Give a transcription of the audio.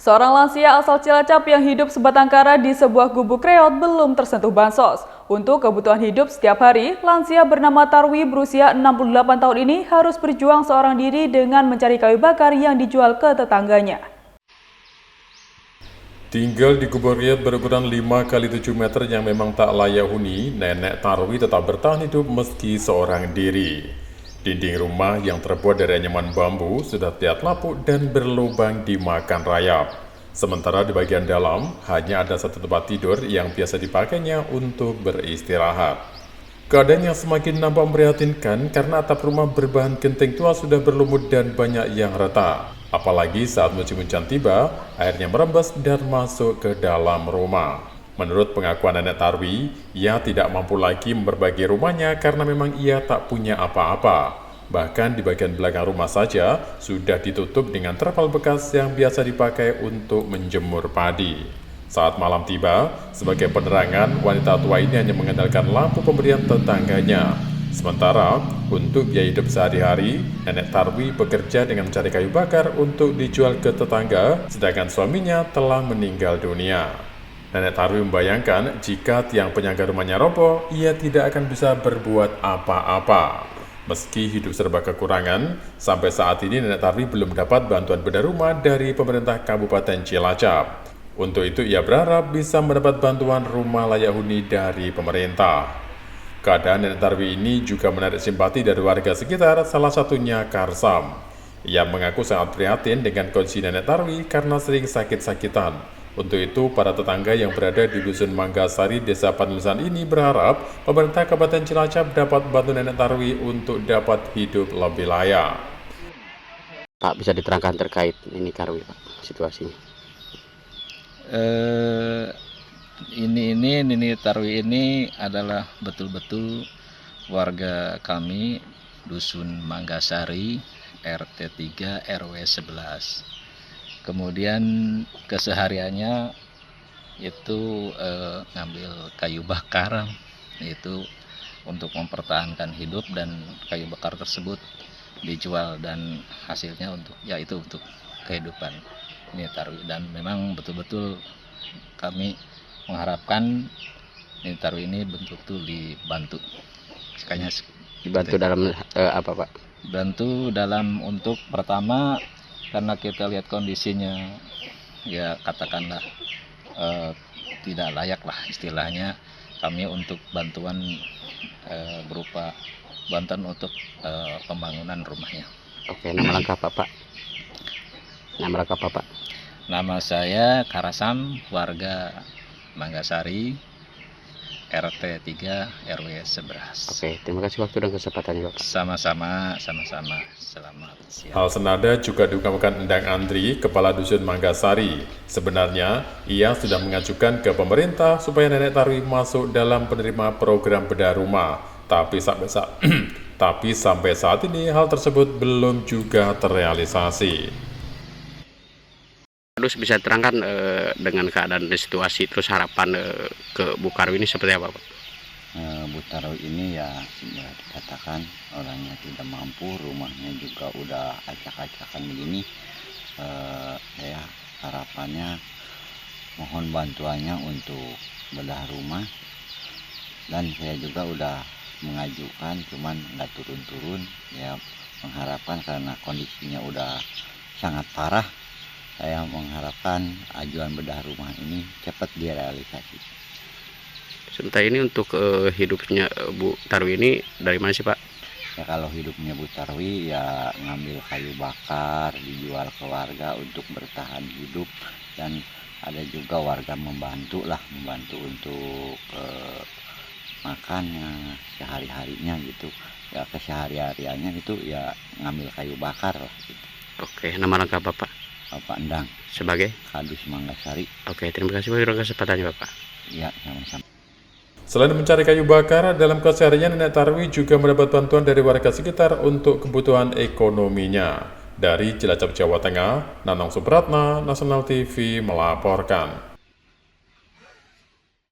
Seorang lansia asal Cilacap yang hidup sebatang kara di sebuah gubuk reot belum tersentuh bansos. Untuk kebutuhan hidup setiap hari, lansia bernama Tarwi berusia 68 tahun ini harus berjuang seorang diri dengan mencari kayu bakar yang dijual ke tetangganya. Tinggal di gubuk reot berukuran 5 kali 7 meter yang memang tak layak huni, Nenek Tarwi tetap bertahan hidup meski seorang diri. Dinding rumah yang terbuat dari anyaman bambu sudah terlihat lapuk dan berlubang dimakan rayap. Sementara di bagian dalam hanya ada satu tempat tidur yang biasa dipakainya untuk beristirahat. Keadaan yang semakin nampak memprihatinkan karena atap rumah berbahan genting tua sudah berlumut dan banyak yang retak. Apalagi saat musim hujan tiba, airnya merembes dan masuk ke dalam rumah. Menurut pengakuan Nenek Tarwi, ia tidak mampu lagi memperbaiki rumahnya karena memang ia tak punya apa-apa. Bahkan di bagian belakang rumah saja sudah ditutup dengan terpal bekas yang biasa dipakai untuk menjemur padi. Saat malam tiba, sebagai penerangan, wanita tua ini hanya mengandalkan lampu pemberian tetangganya. Sementara, untuk biaya hidup sehari-hari, Nenek Tarwi bekerja dengan mencari kayu bakar untuk dijual ke tetangga, sedangkan suaminya telah meninggal dunia. Nenek Tarwi membayangkan jika tiang penyangga rumahnya roboh, ia tidak akan bisa berbuat apa-apa. Meski hidup serba kekurangan, sampai saat ini Nenek Tarwi belum mendapat bantuan bedah rumah dari pemerintah Kabupaten Cilacap. Untuk itu ia berharap bisa mendapat bantuan rumah layak huni dari pemerintah. Keadaan Nenek Tarwi ini juga menarik simpati dari warga sekitar, salah satunya Karsam. Ia mengaku sangat prihatin dengan kondisi Nenek Tarwi karena sering sakit-sakitan. Untuk itu, para tetangga yang berada di Dusun Manggasari, Desa Panusan ini berharap pemerintah Kabupaten Cilacap dapat membantu Nenek Tarwi untuk dapat hidup lebih layak. Pak, bisa diterangkan terkait ini Tarwi, Pak, situasinya? Nini Tarwi ini adalah betul-betul warga kami Dusun Manggasari, RT 3 RW 11. Kemudian kesehariannya itu ngambil kayu bakar, itu untuk mempertahankan hidup, dan kayu bakar tersebut dijual dan hasilnya untuk kehidupan ini Tarwi. Dan memang betul-betul kami mengharapkan ini Tarwi ini betul-betul dibantu. Sekalinya Dibantu dalam apa, Pak? Bantu dalam untuk pertama, karena kita lihat kondisinya ya katakanlah tidak layak lah istilahnya, kami untuk bantuan berupa bantuan untuk pembangunan rumahnya. Oke, nama lengkap Bapak? Nama lengkap Bapak? Nama saya Karasam, warga Manggasari, RT 3 RW 11. Oke, terima kasih waktu dan kesempatannya, Bapak. Sama-sama. Selamat siang. Hal senada juga diungkapkan Endang Andri, Kepala Dusun Manggasari. Sebenarnya, ia sudah mengajukan ke pemerintah supaya Nenek Tarwi masuk dalam penerima program bedah rumah. Tapi sampai saat ini hal tersebut belum juga terrealisasi. Terus bisa terangkan dengan keadaan dan situasi, terus harapan ke Bu Tarwi ini seperti apa, Pak? Bu Tarwi ini ya sudah dikatakan orangnya tidak mampu, rumahnya juga udah acak-acakan begini. Saya harapannya mohon bantuannya untuk bedah rumah, dan saya juga udah mengajukan cuman nggak turun-turun ya, mengharapkan karena kondisinya udah sangat parah. Saya mengharapkan ajuan bedah rumah ini cepat direalisasi. Sementara ini untuk hidupnya Bu Tarwi ini dari mana sih, Pak? Ya kalau hidupnya Bu Tarwi ya ngambil kayu bakar, dijual ke warga untuk bertahan hidup, dan ada juga warga membantu untuk makannya sehari-harinya gitu. Ya kesehari-hariannya itu ya ngambil kayu bakar lah gitu. Oke, nama lengkap Bapak? Bapak Endang sebagai Kadus Manggasari. Oke, terima kasih untuk kesempatannya, Bapak. Ya, sama-sama. Selain mencari kayu bakar, dalam kesehariannya Nenek Tarwi juga mendapat bantuan dari warga sekitar untuk kebutuhan ekonominya. Dari Cilacap, Jawa Tengah, Nanang Supratna, Nasional TV melaporkan.